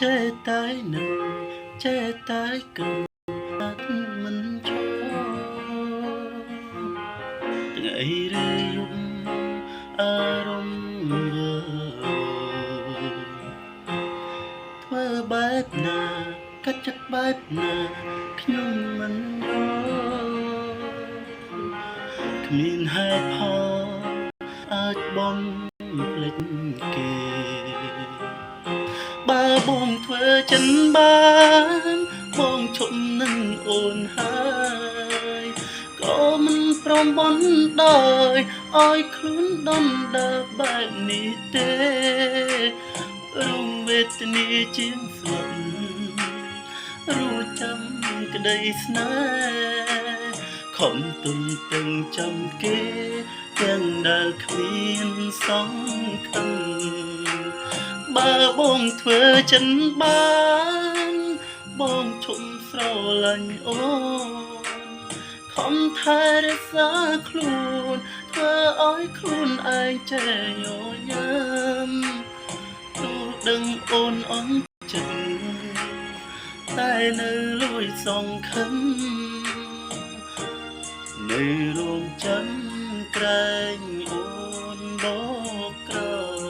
ចេះតែនឹងចេះតែគិតមិនឈរថ្ងៃឬយប់អារម្មណ៍ធ្វើបែបណាកាត់ចិត្តបែបណាខ្ញុំមិនយល់គ្មានហេតុផលអាចបំភ្លេចគេបើបងធ្វើចិនបានបងឈប់នឹងអូនហើយក៏មិនព្រមបន់ដោយឲ្យខ្លួនដុនដើរបែបនេះទេរួមវេទនាជាងស្លាប់រួចចាំក្តីស្នេហ៍ខំទុំទឹងចាំគេទាំងដែលគ្មានសង្ឃឹមបើបងធ្វើចិនបានបងឈុំស្រឡាញ់អូនខំថែរក្សាខ្លួនធ្វើឲ្យខ្លួនឯងចេះញញឹមទូដឹងអូនអន់ចិត្តតែនៅលួចសង្ឃឹមនៅរងចាំក្រែងអូនបកក្រោយ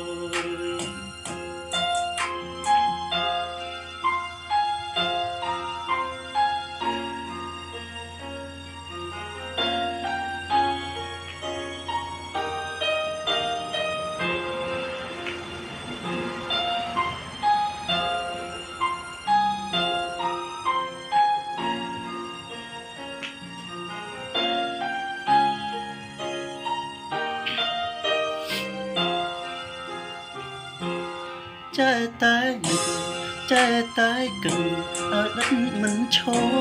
ចេះតែនឹកចេះតែគិតអតីតមិនឈរ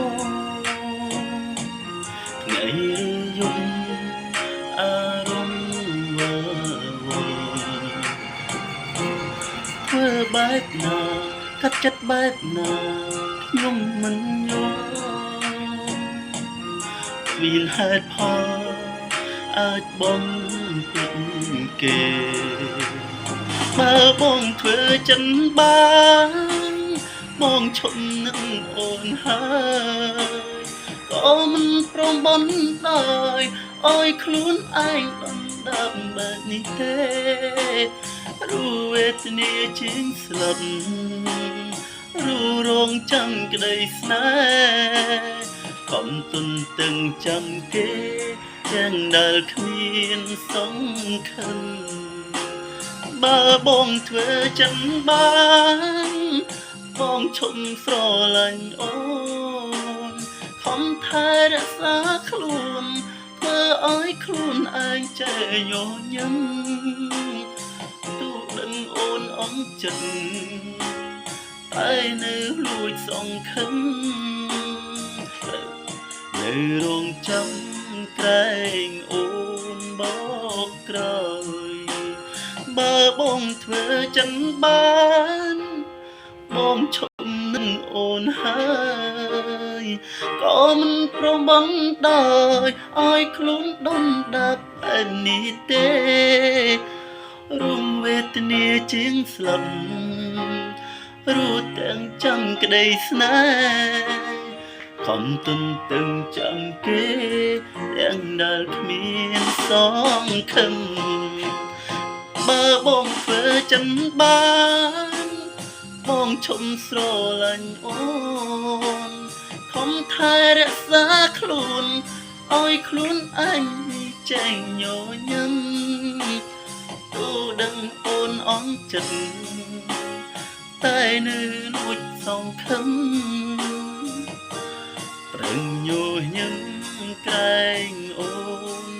ថ្ងៃឬយប់អារម្មណ៍វល់ធ្វើបែបណាកាត់ចិត្តបែបណាខ្ញុំមិនយល់មានហេតុផលអាចបំភ្លេចគេបើបងធ្វើចិនបានបងឈប់នឹងអូនហើយក៏មិនព្រមបន់ដោយឲ្យខ្លួនឯងដណ្ដើមបែបនេះទេរួវេទនាជាងស្លាប់រងចាំក្តីស្នេហ៍កំទុនទឹងចាំគេទាំងដែលគ្មានសង្ឃឹមបើបងធ្វើចិនបានបងឈុំស្រឡាញ់អូនខំថែរក្សាខ្លួនធ្វើឲ្យខ្លួនឯងចេះញញឹមទូដឹងអូនអន់ចិត្តតែនៅលួចសង្ឃឹមនៅរងចាំក្រែងអូនបកក្រោយបើបងធ្វើចិនបានបងឈប់នឹងអូនហើយក៏មិនព្រមបន់ដោយឲ្យខ្លួនដុនដាប់បែបនេះទេរួមវេទនាជាងស្លាប់រួចទាំងចាំក្តីស្នេហ៍ខំទុនទឹងចាំគេទាំងដែលគ្មានសង្ឃឹមបើបងធ្វើចិនបានបងឈុំស្រឡាញ់អូនខំថែរក្សាខ្លួនឲ្យខ្លួនឯងចេះញញឹមទូដឹងអូនអន់ចិត្តតែនៅលួចសង្ឃឹមប្រឹងញញឹមក្រែងអូន